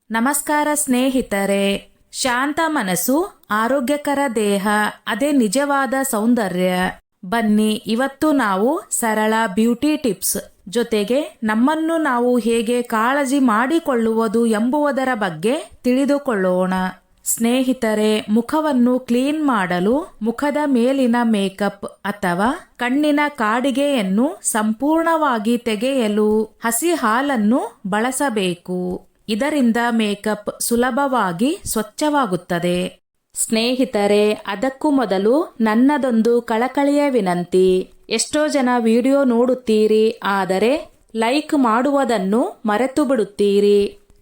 ನಮಸ್ಕಾರ ಸ್ನೇಹಿತರೆ. ಶಾಂತ ಮನಸ್ಸು, ಆರೋಗ್ಯಕರ ದೇಹ, ಅದೇ ನಿಜವಾದ ಸೌಂದರ್ಯ. ಬನ್ನಿ, ಇವತ್ತು ನಾವು ಸರಳ ಬ್ಯೂಟಿ ಟಿಪ್ಸ್ ಜೊತೆಗೆ ನಮ್ಮನ್ನು ನಾವು ಹೇಗೆ ಕಾಳಜಿ ಮಾಡಿಕೊಳ್ಳುವುದು ಎಂಬುದರ ಬಗ್ಗೆ ತಿಳಿದುಕೊಳ್ಳೋಣ. ಸ್ನೇಹಿತರೆ, ಮುಖವನ್ನು ಕ್ಲೀನ್ ಮಾಡಲು ಮುಖದ ಮೇಲಿನ ಮೇಕಪ್ ಅಥವಾ ಕಣ್ಣಿನ ಕಾಡಿಗೆಯನ್ನು ಸಂಪೂರ್ಣವಾಗಿ ತೆಗೆಯಲು ಹಸಿ ಹಾಲನ್ನು ಬಳಸಬೇಕು. ಇದರಿಂದ ಮೇಕಪ್ ಸುಲಭವಾಗಿ ಸ್ವಚ್ಛವಾಗುತ್ತದೆ. ಸ್ನೇಹಿತರೆ, ಅದಕ್ಕೂ ಮೊದಲು ನನ್ನದೊಂದು ಕಳಕಳಿಯ ವಿನಂತಿ. ಎಷ್ಟೋ ಜನ ವಿಡಿಯೋ ನೋಡುತ್ತೀರಿ, ಆದರೆ ಲೈಕ್ ಮಾಡುವುದನ್ನು ಮರೆತು ಬಿಡುತ್ತೀರಿ.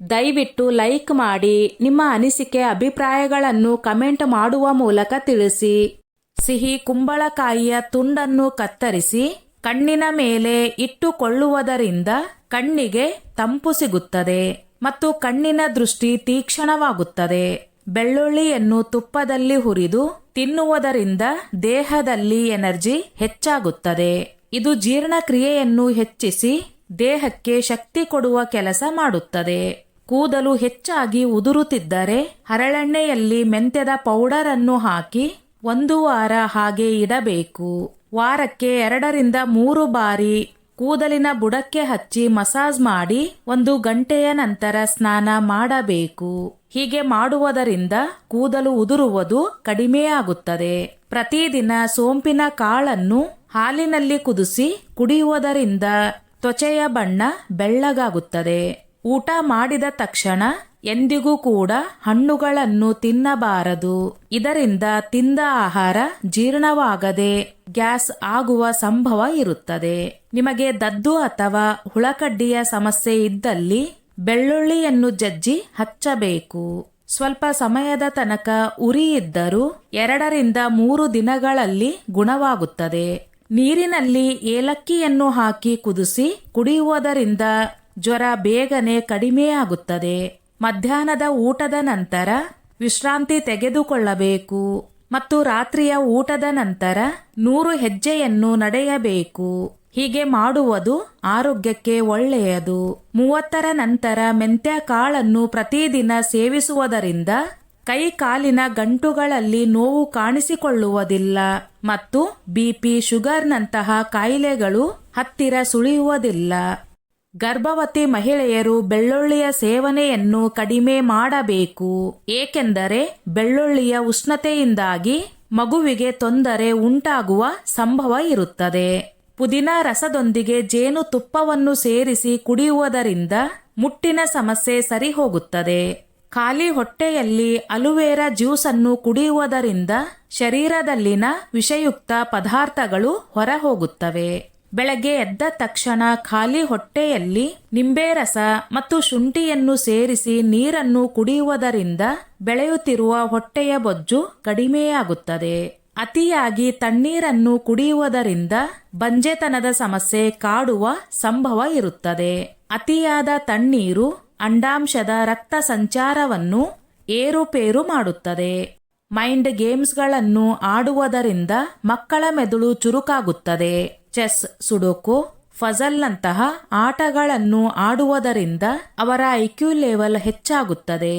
ದಯವಿಟ್ಟು ಲೈಕ್ ಮಾಡಿ, ನಿಮ್ಮ ಅನಿಸಿಕೆ ಅಭಿಪ್ರಾಯಗಳನ್ನು ಕಮೆಂಟ್ ಮಾಡುವ ಮೂಲಕ ತಿಳಿಸಿ. ಸಿಹಿ ಕುಂಬಳಕಾಯಿಯ ತುಂಡನ್ನು ಕತ್ತರಿಸಿ ಕಣ್ಣಿನ ಮೇಲೆ ಇಟ್ಟುಕೊಳ್ಳುವುದರಿಂದ ಕಣ್ಣಿಗೆ ತಂಪು ಸಿಗುತ್ತದೆ ಮತ್ತು ಕಣ್ಣಿನ ದೃಷ್ಟಿ ತೀಕ್ಷ್ಣವಾಗುತ್ತದೆ. ಬೆಳ್ಳುಳ್ಳಿಯನ್ನು ತುಪ್ಪದಲ್ಲಿ ಹುರಿದು ತಿನ್ನುವುದರಿಂದ ದೇಹದಲ್ಲಿ ಎನರ್ಜಿ ಹೆಚ್ಚಾಗುತ್ತದೆ. ಇದು ಜೀರ್ಣಕ್ರಿಯೆಯನ್ನು ಹೆಚ್ಚಿಸಿ ದೇಹಕ್ಕೆ ಶಕ್ತಿ ಕೊಡುವ ಕೆಲಸ ಮಾಡುತ್ತದೆ. ಕೂದಲು ಹೆಚ್ಚಾಗಿ ಉದುರುತ್ತಿದ್ದರೆ ಹರಳೆಣ್ಣೆಯಲ್ಲಿ ಮೆಂತ್ಯದ ಪೌಡರ್ ಅನ್ನು ಹಾಕಿ 1 ವಾರ ಹಾಗೆ ಇಡಬೇಕು. ವಾರಕ್ಕೆ 2 ರಿಂದ 3 ಬಾರಿ ಕೂದಲಿನ ಬುಡಕ್ಕೆ ಹಚ್ಚಿ ಮಸಾಜ್ ಮಾಡಿ 1 ಗಂಟೆಯ ನಂತರ ಸ್ನಾನ ಮಾಡಬೇಕು. ಹೀಗೆ ಮಾಡುವುದರಿಂದ ಕೂದಲು ಉದುರುವುದು ಕಡಿಮೆಯಾಗುತ್ತದೆ. ಪ್ರತಿದಿನ ಸೋಂಪಿನ ಕಾಳನ್ನು ಹಾಲಿನಲ್ಲಿ ಕುದಿಸಿ ಕುಡಿಯುವುದರಿಂದ ತ್ವಚೆಯ ಬಣ್ಣ ಬೆಳ್ಳಗಾಗುತ್ತದೆ. ಊಟ ಮಾಡಿದ ತಕ್ಷಣ ಎಂದಿಗೂ ಕೂಡ ಹಣ್ಣುಗಳನ್ನು ತಿನ್ನಬಾರದು. ಇದರಿಂದ ತಿಂದ ಆಹಾರ ಜೀರ್ಣವಾಗದೆ ಗ್ಯಾಸ್ ಆಗುವ ಸಂಭವ ಇರುತ್ತದೆ. ನಿಮಗೆ ದದ್ದು ಅಥವಾ ಹುಳಕಡ್ಡಿಯ ಸಮಸ್ಯೆ ಇದ್ದಲ್ಲಿ ಬೆಳ್ಳುಳ್ಳಿಯನ್ನು ಜಜ್ಜಿ ಹಚ್ಚಬೇಕು. ಸ್ವಲ್ಪ ಸಮಯದ ತನಕ ಉರಿ ಇದ್ದರೂ 2 ರಿಂದ 3 ದಿನಗಳಲ್ಲಿ ಗುಣವಾಗುತ್ತದೆ. ನೀರಿನಲ್ಲಿ ಏಲಕ್ಕಿಯನ್ನು ಹಾಕಿ ಕುದಿಸಿ ಕುಡಿಯುವುದರಿಂದ ಜ್ವರ ಬೇಗನೆ ಕಡಿಮೆಯಾಗುತ್ತದೆ. ಮಧ್ಯಾಹ್ನದ ಊಟದ ನಂತರ ವಿಶ್ರಾಂತಿ ತೆಗೆದುಕೊಳ್ಳಬೇಕು ಮತ್ತು ರಾತ್ರಿಯ ಊಟದ ನಂತರ 100 ಹೆಜ್ಜೆಯನ್ನು ನಡೆಯಬೇಕು. ಹೀಗೆ ಮಾಡುವುದು ಆರೋಗ್ಯಕ್ಕೆ ಒಳ್ಳೆಯದು. 30ರ ನಂತರ ಮೆಂತ್ಯ ಕಾಳನ್ನು ಪ್ರತಿದಿನ ಸೇವಿಸುವುದರಿಂದ ಕೈ ಕಾಲಿನ ಗಂಟುಗಳಲ್ಲಿ ನೋವು ಕಾಣಿಸಿಕೊಳ್ಳುವುದಿಲ್ಲ ಮತ್ತು ಬಿಪಿ, ಶುಗರ್ನಂತಹ ಕಾಯಿಲೆಗಳು ಹತ್ತಿರ ಸುಳಿಯುವುದಿಲ್ಲ. ಗರ್ಭವತಿ ಮಹಿಳೆಯರು ಬೆಳ್ಳುಳ್ಳಿಯ ಸೇವನೆಯನ್ನು ಕಡಿಮೆ ಮಾಡಬೇಕು, ಏಕೆಂದರೆ ಬೆಳ್ಳುಳ್ಳಿಯ ಉಷ್ಣತೆಯಿಂದಾಗಿ ಮಗುವಿಗೆ ತೊಂದರೆ ಉಂಟಾಗುವ ಸಂಭವ ಇರುತ್ತದೆ. ಪುದೀನ ರಸದೊಂದಿಗೆ ಜೇನು ತುಪ್ಪವನ್ನು ಸೇರಿಸಿ ಕುಡಿಯುವುದರಿಂದ ಮುಟ್ಟಿನ ಸಮಸ್ಯೆ ಸರಿ ಹೋಗುತ್ತದೆ. ಖಾಲಿ ಹೊಟ್ಟೆಯಲ್ಲಿ ಅಲುವೇರಾ ಜ್ಯೂಸ್ ಅನ್ನು ಕುಡಿಯುವುದರಿಂದ ಶರೀರದಲ್ಲಿನ ವಿಷಯುಕ್ತ ಪದಾರ್ಥಗಳು ಹೊರ ಹೋಗುತ್ತವೆ. ಬೆಳಗ್ಗೆ ಎದ್ದ ತಕ್ಷಣ ಖಾಲಿ ಹೊಟ್ಟೆಯಲ್ಲಿ ನಿಂಬೆ ರಸ ಮತ್ತು ಶುಂಠಿಯನ್ನು ಸೇರಿಸಿ ನೀರನ್ನು ಕುಡಿಯುವುದರಿಂದ ಬೆಳೆಯುತ್ತಿರುವ ಹೊಟ್ಟೆಯ ಬೊಜ್ಜು ಕಡಿಮೆಯಾಗುತ್ತದೆ. ಅತಿಯಾಗಿ ತಣ್ಣೀರನ್ನು ಕುಡಿಯುವುದರಿಂದ ಬಂಜೆತನದ ಸಮಸ್ಯೆ ಕಾಡುವ ಸಂಭವ ಇರುತ್ತದೆ. ಅತಿಯಾದ ತಣ್ಣೀರು ಅಂಡಾಂಶದ ರಕ್ತ ಸಂಚಾರವನ್ನು ಏರುಪೇರು ಮಾಡುತ್ತದೆ. ಮೈಂಡ್ ಗೇಮ್ಸ್ಗಳನ್ನು ಆಡುವುದರಿಂದ ಮಕ್ಕಳ ಮೆದುಳು ಚುರುಕಾಗುತ್ತದೆ. ಚೆಸ್, ಸುಡೋಕು, ಫಜಲ್ನಂತಹ ಆಟಗಳನ್ನು ಆಡುವುದರಿಂದ ಅವರ ಐಕ್ಯೂ ಲೆವೆಲ್ ಹೆಚ್ಚಾಗುತ್ತದೆ.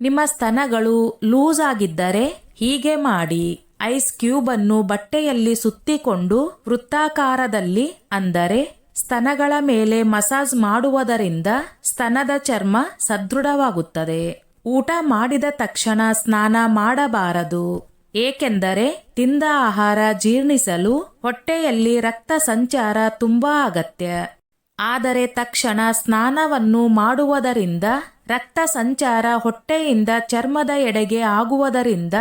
ನಿಮ್ಮ ಸ್ತನಗಳು ಲೂಸ್ ಆಗಿದ್ದರೆ ಹೀಗೆ ಮಾಡಿ. ಐಸ್ ಕ್ಯೂಬ್ ಅನ್ನು ಬಟ್ಟೆಯಲ್ಲಿ ಸುತ್ತಿಕೊಂಡು ವೃತ್ತಾಕಾರದಲ್ಲಿ, ಅಂದರೆ ಸ್ತನಗಳ ಮೇಲೆ ಮಸಾಜ್ ಮಾಡುವುದರಿಂದ ಸ್ತನದ ಚರ್ಮ ಸದೃಢವಾಗುತ್ತದೆ. ಊಟ ಮಾಡಿದ ತಕ್ಷಣ ಸ್ನಾನ ಮಾಡಬಾರದು, ಏಕೆಂದರೆ ತಿಂದ ಆಹಾರ ಜೀರ್ಣಿಸಲು ಹೊಟ್ಟೆಯಲ್ಲಿ ರಕ್ತ ಸಂಚಾರ ತುಂಬಾ ಅಗತ್ಯ. ಆದರೆ ತಕ್ಷಣ ಸ್ನಾನವನ್ನು ಮಾಡುವುದರಿಂದ ರಕ್ತ ಸಂಚಾರ ಹೊಟ್ಟೆಯಿಂದ ಚರ್ಮದ ಎಡೆಗೆ ಆಗುವುದರಿಂದ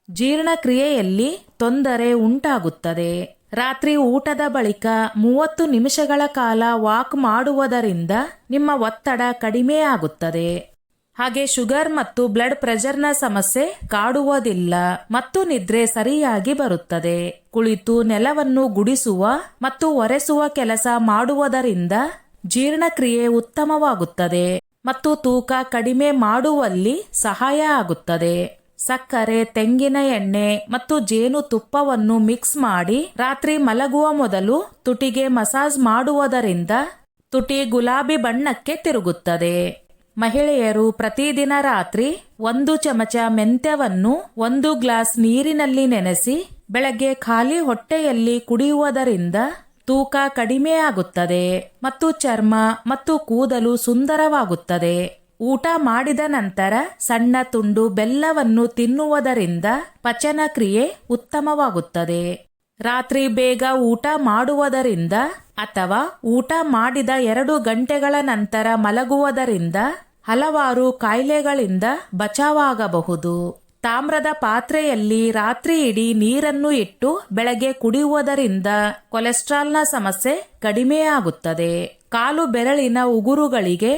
ಜೀರ್ಣಕ್ರಿಯೆಯಲ್ಲಿ ತೊಂದರೆ ಉಂಟಾಗುತ್ತದೆ. ರಾತ್ರಿ ಊಟದ ಬಳಿಕ 30 ನಿಮಿಷಗಳ ಕಾಲ ವಾಕ್ ಮಾಡುವುದರಿಂದ ನಿಮ್ಮ ಒತ್ತಡ ಕಡಿಮೆಯಾಗುತ್ತದೆ. ಹಾಗೆ ಶುಗರ್ ಮತ್ತು ಬ್ಲಡ್ ಪ್ರೆಷರ್ನ ಸಮಸ್ಯೆ ಕಾಡುವುದಿಲ್ಲ ಮತ್ತು ನಿದ್ರೆ ಸರಿಯಾಗಿ ಬರುತ್ತದೆ. ಕುಳಿತು ನೆಲವನ್ನು ಗುಡಿಸುವ ಮತ್ತು ಒರೆಸುವ ಕೆಲಸ ಮಾಡುವುದರಿಂದ ಜೀರ್ಣಕ್ರಿಯೆ ಉತ್ತಮವಾಗುತ್ತದೆ ಮತ್ತು ತೂಕ ಕಡಿಮೆ ಮಾಡುವಲ್ಲಿ ಸಹಾಯ ಆಗುತ್ತದೆ. ಸಕ್ಕರೆ, ತೆಂಗಿನ ಎಣ್ಣೆ ಮತ್ತು ಜೇನು ತುಪ್ಪವನ್ನು ಮಿಕ್ಸ್ ಮಾಡಿ ರಾತ್ರಿ ಮಲಗುವ ಮೊದಲು ತುಟಿಗೆ ಮಸಾಜ್ ಮಾಡುವುದರಿಂದ ತುಟಿ ಗುಲಾಬಿ ಬಣ್ಣಕ್ಕೆ ತಿರುಗುತ್ತದೆ. ಮಹಿಳೆಯರು ಪ್ರತಿದಿನ ರಾತ್ರಿ 1 ಚಮಚ ಮೆಂತ್ಯವನ್ನು 1 ಗ್ಲಾಸ್ ನೀರಿನಲ್ಲಿ ನೆನೆಸಿ ಬೆಳಗ್ಗೆ ಖಾಲಿ ಹೊಟ್ಟೆಯಲ್ಲಿ ಕುಡಿಯುವುದರಿಂದ ತೂಕ ಕಡಿಮೆಯಾಗುತ್ತದೆ ಮತ್ತು ಚರ್ಮ ಮತ್ತು ಕೂದಲು ಸುಂದರವಾಗುತ್ತದೆ. ಊಟ ಮಾಡಿದ ನಂತರ ಸಣ್ಣ ತುಂಡು ಬೆಲ್ಲವನ್ನು ತಿನ್ನುವುದರಿಂದ ಪಚನ ಕ್ರಿಯೆ ಉತ್ತಮವಾಗುತ್ತದೆ. ರಾತ್ರಿ ಬೇಗ ಊಟ ಮಾಡುವುದರಿಂದ ಅಥವಾ ಊಟ ಮಾಡಿದ 2 ಗಂಟೆಗಳ ನಂತರ ಮಲಗುವುದರಿಂದ ಹಲವಾರು ಕಾಯಿಲೆಗಳಿಂದ ಬಚಾವಾಗಬಹುದು. ತಾಮ್ರದ ಪಾತ್ರೆಯಲ್ಲಿ ರಾತ್ರಿ ಇಡೀ ನೀರನ್ನು ಇಟ್ಟು ಬೆಳಗ್ಗೆ ಕುಡಿಯುವುದರಿಂದ ಕೊಲೆಸ್ಟ್ರಾಲ್ನ ಸಮಸ್ಯೆ ಕಡಿಮೆಯಾಗುತ್ತದೆ. ಕಾಲು ಬೆರಳಿನ ಉಗುರುಗಳಿಗೆ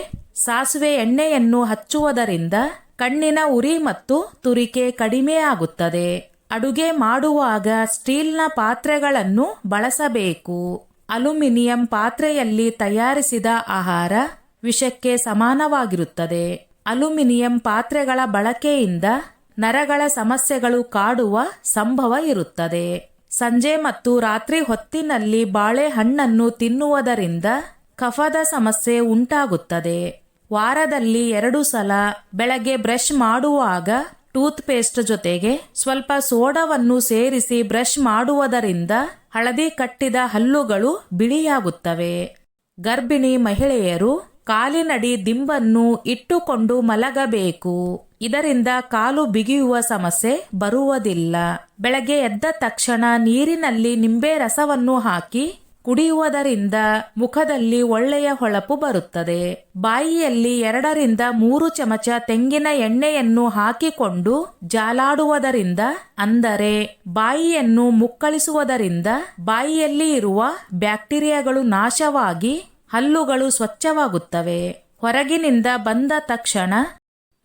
ಸಾಸಿವೆ ಎಣ್ಣೆಯನ್ನು ಹಚ್ಚುವುದರಿಂದ ಕಣ್ಣಿನ ಉರಿ ಮತ್ತು ತುರಿಕೆ ಕಡಿಮೆಯಾಗುತ್ತದೆ. ಅಡುಗೆ ಮಾಡುವಾಗ ಸ್ಟೀಲ್ನ ಪಾತ್ರೆಗಳನ್ನು ಬಳಸಬೇಕು. ಅಲ್ಯೂಮಿನಿಯಂ ಪಾತ್ರೆಯಲ್ಲಿ ತಯಾರಿಸಿದ ಆಹಾರ ವಿಷಕ್ಕೆ ಸಮಾನವಾಗಿರುತ್ತದೆ. ಅಲ್ಯೂಮಿನಿಯಂ ಪಾತ್ರೆಗಳ ಬಳಕೆಯಿಂದ ನರಗಳ ಸಮಸ್ಯೆಗಳು ಕಾಡುವ ಸಂಭವ ಇರುತ್ತದೆ. ಸಂಜೆ ಮತ್ತು ರಾತ್ರಿ ಹೊತ್ತಿನಲ್ಲಿ ಬಾಳೆಹಣ್ಣನ್ನು ತಿನ್ನುವುದರಿಂದ ಕಫದ ಸಮಸ್ಯೆ ಉಂಟಾಗುತ್ತದೆ. ವಾರದಲ್ಲಿ 2 ಸಲ ಬೆಳಗ್ಗೆ ಬ್ರಷ್ ಮಾಡುವಾಗ ಟೂತ್ ಪೇಸ್ಟ್ ಜೊತೆಗೆ ಸ್ವಲ್ಪ ಸೋಡಾವನ್ನು ಸೇರಿಸಿ ಬ್ರಷ್ ಮಾಡುವುದರಿಂದ ಹಳದಿ ಕಟ್ಟಿದ ಹಲ್ಲುಗಳು ಬಿಳಿಯಾಗುತ್ತವೆ. ಗರ್ಭಿಣಿ ಮಹಿಳೆಯರು ಕಾಲಿನಡಿ ದಿಂಬನ್ನು ಇಟ್ಟುಕೊಂಡು ಮಲಗಬೇಕು. ಇದರಿಂದ ಕಾಲು ಬಿಗಿಯುವ ಸಮಸ್ಯೆ ಬರುವುದಿಲ್ಲ. ಬೆಳಗ್ಗೆ ಎದ್ದ ತಕ್ಷಣ ನೀರಿನಲ್ಲಿ ನಿಂಬೆ ರಸವನ್ನು ಹಾಕಿ ಕುಡಿಯುವುದರಿಂದ ಮುಖದಲ್ಲಿ ಒಳ್ಳೆಯ ಹೊಳಪು ಬರುತ್ತದೆ. ಬಾಯಿಯಲ್ಲಿ 2 ರಿಂದ 3 ಚಮಚ ತೆಂಗಿನ ಎಣ್ಣೆಯನ್ನು ಹಾಕಿಕೊಂಡು ಜಾಲಾಡುವುದರಿಂದ ಅಂದರೆ ಬಾಯಿಯನ್ನು ಮುಕ್ಕಳಿಸುವುದರಿಂದ ಬಾಯಿಯಲ್ಲಿ ಇರುವ ಬ್ಯಾಕ್ಟೀರಿಯಾಗಳು ನಾಶವಾಗಿ ಹಲ್ಲುಗಳು ಸ್ವಚ್ಛವಾಗುತ್ತವೆ. ಹೊರಗಿನಿಂದ ಬಂದ ತಕ್ಷಣ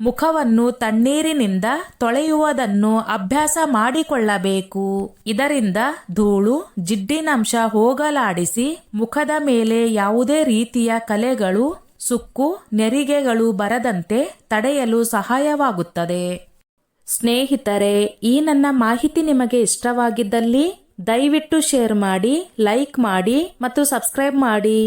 ಮುಖವನ್ನು ತಣ್ಣೀರಿನಿಂದ ತೊಳೆಯುವುದನ್ನು ಅಭ್ಯಾಸ ಮಾಡಿಕೊಳ್ಳಬೇಕು. ಇದರಿಂದ ಧೂಳು, ಜಿಡ್ಡಿನಂಶ ಹೋಗಲಾಡಿಸಿ ಮುಖದ ಮೇಲೆ ಯಾವುದೇ ರೀತಿಯ ಕಲೆಗಳು, ಸುಕ್ಕು, ನೆರಿಗೆಗಳು ಬರದಂತೆ ತಡೆಯಲು ಸಹಾಯವಾಗುತ್ತದೆ. ಸ್ನೇಹಿತರೆ, ಈ ನನ್ನ ಮಾಹಿತಿ ನಿಮಗೆ ಇಷ್ಟವಾಗಿದ್ದಲ್ಲಿ ದಯವಿಟ್ಟು ಶೇರ್ ಮಾಡಿ, ಲೈಕ್ ಮಾಡಿ ಮತ್ತು ಸಬ್ಸ್ಕ್ರೈಬ್ ಮಾಡಿ.